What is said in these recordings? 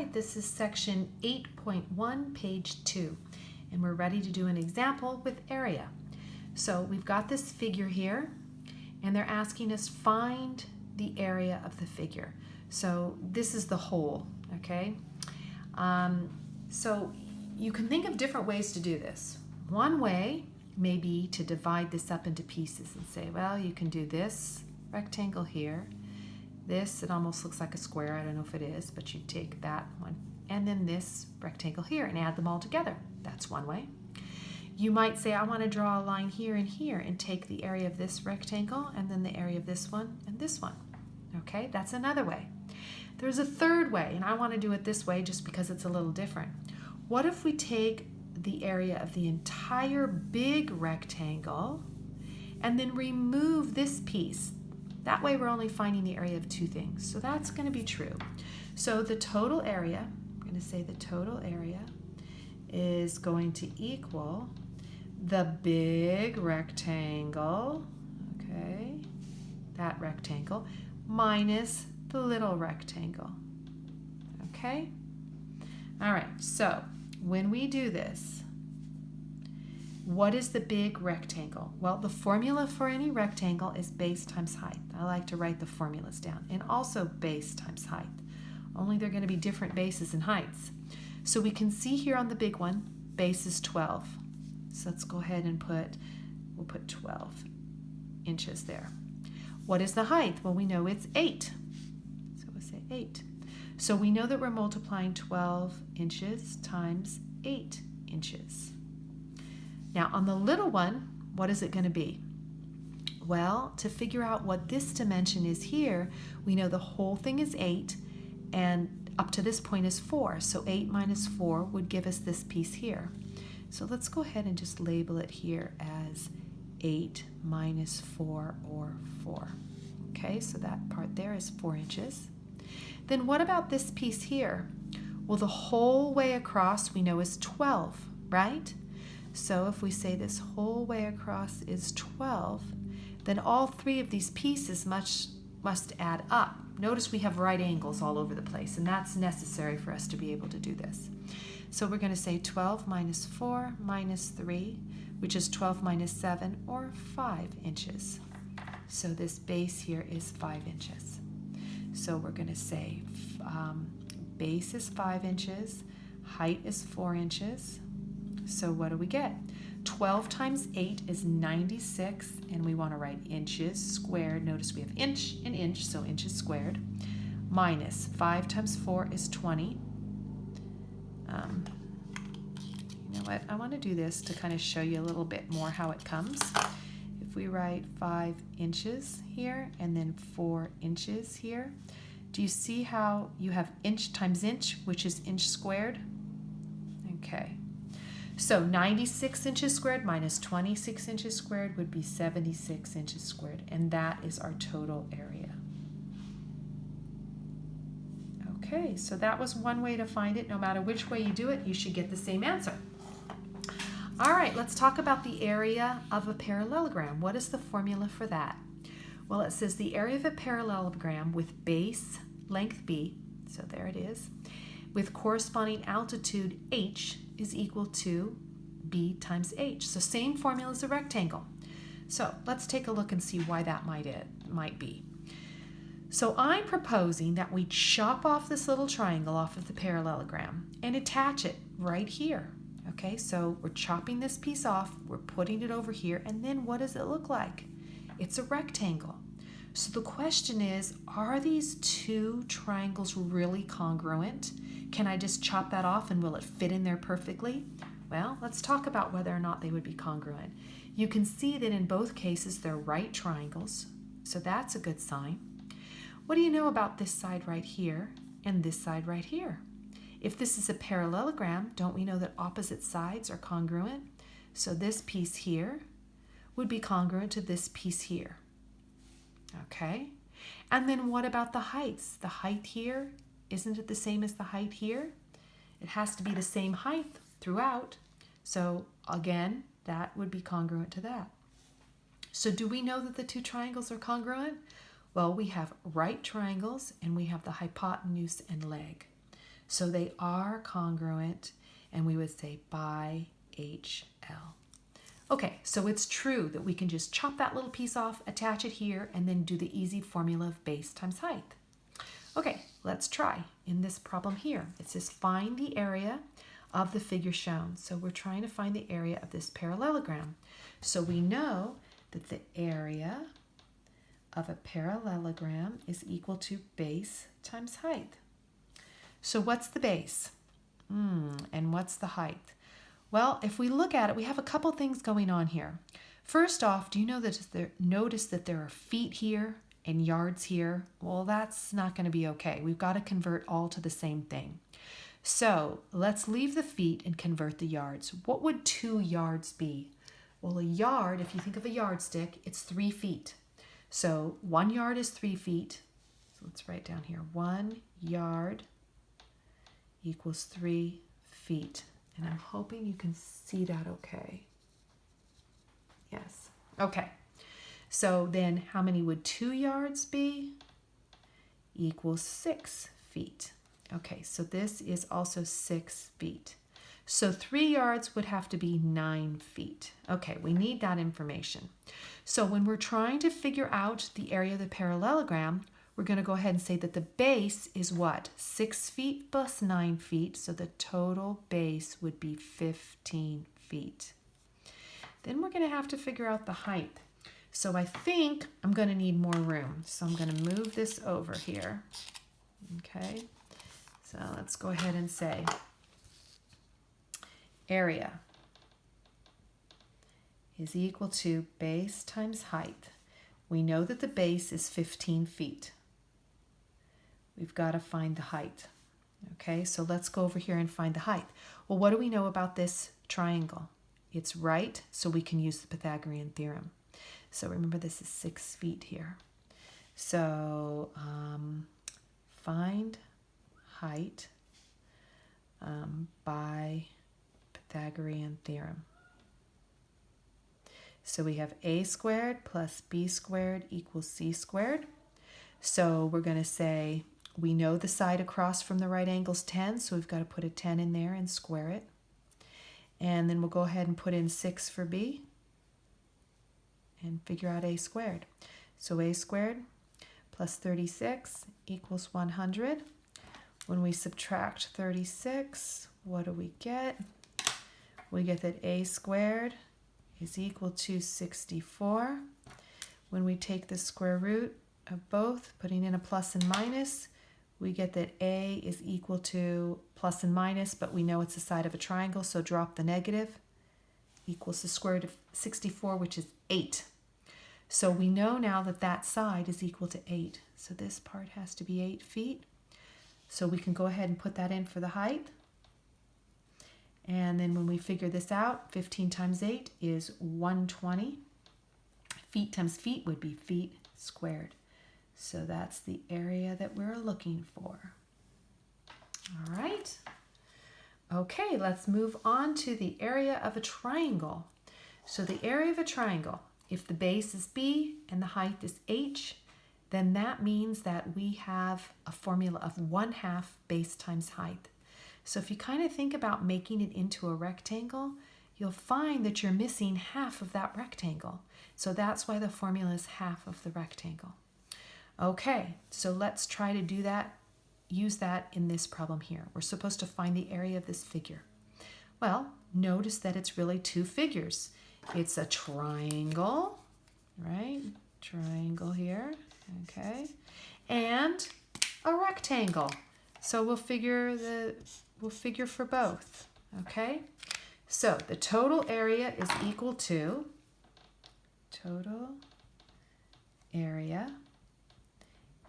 right, this is section 8.1, page 2, and we're ready to do an example with area. So we've got this figure here, and they're asking us find the area of the figure. So this is the whole, okay? So you can think of different ways to do this. One way may be to divide this up into pieces and say, well, you can do this rectangle here. This, it almost looks like a square. I don't know if it is, but you take that one. And then this rectangle here and add them all together. That's one way. You might say, I want to draw a line here and take the area of this rectangle and then the area of this one and this one. Okay, that's another way. There's a third way, and I want to do it this way just because it's a little different. What if we take the area of the entire big rectangle and then remove this piece? That way we're only finding the area of two things. So that's going to be true. So the total area, I'm going to say the total area is going to equal the big rectangle, okay, that rectangle, minus the little rectangle, okay? All right, so when we do this, what is the big rectangle? Well, the formula for any rectangle is base times height. I like to write the formulas down. And also base times height. Only they're going to be different bases and heights. So we can see here on the big one, base is 12. So let's go ahead and we'll put 12 inches there. What is the height? Well, we know it's 8. So we'll say 8. So we know that we're multiplying 12 inches times 8 inches. Now on the little one, what is it going to be? Well, to figure out what this dimension is here, we know the whole thing is 8 and up to this point is 4. So 8 minus 4 would give us this piece here. So let's go ahead and just label it here as 8 minus 4 or 4. Okay, so that part there is 4 inches. Then what about this piece here? Well, the whole way across we know is 12, right? So if we say this whole way across is 12, then all three of these pieces must add up. Notice we have right angles all over the place, and that's necessary for us to be able to do this. So we're going to say 12 minus 4 minus 3, which is 12 minus 7, or 5 inches. So this base here is 5 inches. So we're going to say base is 5 inches, height is 4 inches. So what do we get? 12 times 8 is 96, and we want to write inches squared. Notice we have inch and inch, so inches squared, minus 5 times 4 is 20. You know what? I want to do this to kind of show you a little bit more how it comes. If we write 5 inches here and then 4 inches here, do you see how you have inch times inch, which is inch squared? Okay. So 96 inches squared minus 26 inches squared would be 76 inches squared, and that is our total area. Okay, so that was one way to find it. No matter which way you do it, you should get the same answer. All right, let's talk about the area of a parallelogram. What is the formula for that? Well, it says the area of a parallelogram with base length b, so there it is, with corresponding altitude h is equal to b times h. So same formula as a rectangle. So let's take a look and see why that might be. So I'm proposing that we chop off this little triangle off of the parallelogram and attach it right here. Okay, so we're chopping this piece off, we're putting it over here, and then what does it look like? It's a rectangle. So the question is, are these two triangles really congruent? Can I just chop that off and will it fit in there perfectly? Well, let's talk about whether or not they would be congruent. You can see that in both cases they're right triangles, so that's a good sign. What do you know about this side right here and this side right here? If this is a parallelogram, don't we know that opposite sides are congruent? So this piece here would be congruent to this piece here. Okay, and then what about the heights? The height here, isn't it the same as the height here? It has to be the same height throughout. So again, that would be congruent to that. So do we know that the two triangles are congruent? Well, we have right triangles and we have the hypotenuse and leg. So they are congruent, and we would say by HL. Okay, so it's true that we can just chop that little piece off, attach it here, and then do the easy formula of base times height. Okay, let's try. In this problem here, it says find the area of the figure shown. So we're trying to find the area of this parallelogram. So we know that the area of a parallelogram is equal to base times height. So what's the base? And what's the height? Well, if we look at it, we have a couple things going on here. First off, do you know that notice that there are feet here and yards here? Well, that's not going to be okay. We've got to convert all to the same thing. So let's leave the feet and convert the yards. What would 2 yards be? Well, a yard, if you think of a yardstick, it's 3 feet. So 1 yard is 3 feet. So let's write down here, 1 yard equals 3 feet. And I'm hoping you can see that okay. Yes. Okay. So then how many would 2 yards be? Equals 6 feet. Okay, so this is also 6 feet. So 3 yards would have to be 9 feet. Okay, we need that information. So when we're trying to figure out the area of the parallelogram, we're going to go ahead and say that the base is what? 6 feet plus 9 feet, so the total base would be 15 feet. Then we're going to have to figure out the height. So I think I'm going to need more room. So I'm going to move this over here. Okay, so let's go ahead and say area is equal to base times height. We know that the base is 15 feet. We've got to find the height. Okay, so let's go over here and find the height. Well, what do we know about this triangle? It's right, so we can use the Pythagorean theorem. So remember, this is 6 feet here. So find height by Pythagorean theorem. So we have a squared plus b squared equals c squared. So we're going to say we know the side across from the right angle is 10, so we've got to put a 10 in there and square it. And then we'll go ahead and put in 6 for b and figure out a squared. So a squared plus 36 equals 100. When we subtract 36, what do we get? We get that a squared is equal to 64. When we take the square root of both, putting in a plus and minus, we get that a is equal to plus and minus, but we know it's the side of a triangle, so drop the negative, equals the square root of 64, which is 8. So we know now that that side is equal to 8. So this part has to be 8 feet. So we can go ahead and put that in for the height. And then when we figure this out, 15 times 8 is 120. Feet times feet would be feet squared. So that's the area that we're looking for. All right. Okay, let's move on to the area of a triangle. So the area of a triangle, if the base is b and the height is h, then that means that we have a formula of 1/2 base times height. So if you kind of think about making it into a rectangle, you'll find that you're missing half of that rectangle. So that's why the formula is half of the rectangle. Okay, so let's try to do that, use that in this problem here. We're supposed to find the area of this figure. Well, notice that it's really 2 figures. It's a triangle, right? Triangle here, okay, and a rectangle. So we'll figure for both, okay? So the total area is equal to total area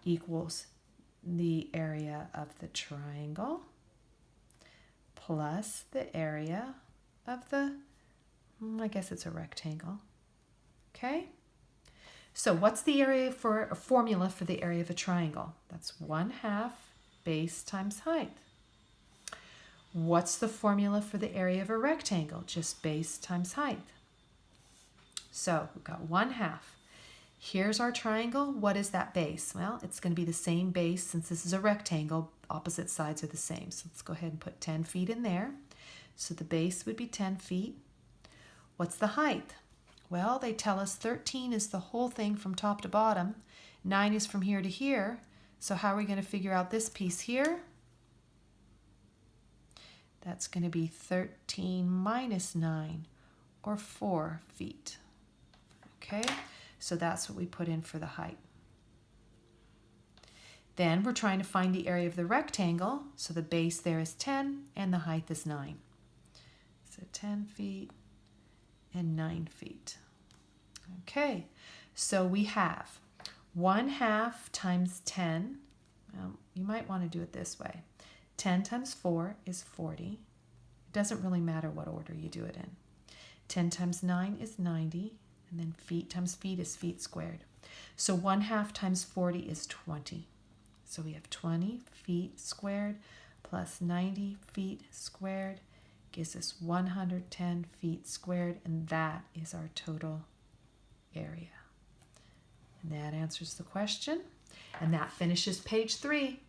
equals the area of the triangle plus the area of the, I guess it's a rectangle, okay? So what's the area for a formula for the area of a triangle? That's 1/2 base times height. What's the formula for the area of a rectangle? Just base times height. So we've got 1/2. Here's our triangle. What is that base? Well, it's going to be the same base since this is a rectangle. Opposite sides are the same. So let's go ahead and put 10 feet in there. So the base would be 10 feet. What's the height? Well, they tell us 13 is the whole thing from top to bottom. 9 is from here to here. So how are we going to figure out this piece here? That's going to be 13 minus 9, or 4 feet. Okay, so that's what we put in for the height. Then we're trying to find the area of the rectangle. So the base there is 10 and the height is 9. So 10 feet and 9 feet. Okay, so we have 1/2 times 10. Well, you might want to do it this way. 10 times 4 is 40. It doesn't really matter what order you do it in. 10 times 9 is 90. And then feet times feet is feet squared. So 1/2 times 40 is 20. So we have 20 feet squared plus 90 feet squared gives us 110 feet squared, and that is our total area. And that answers the question, and that finishes page 3.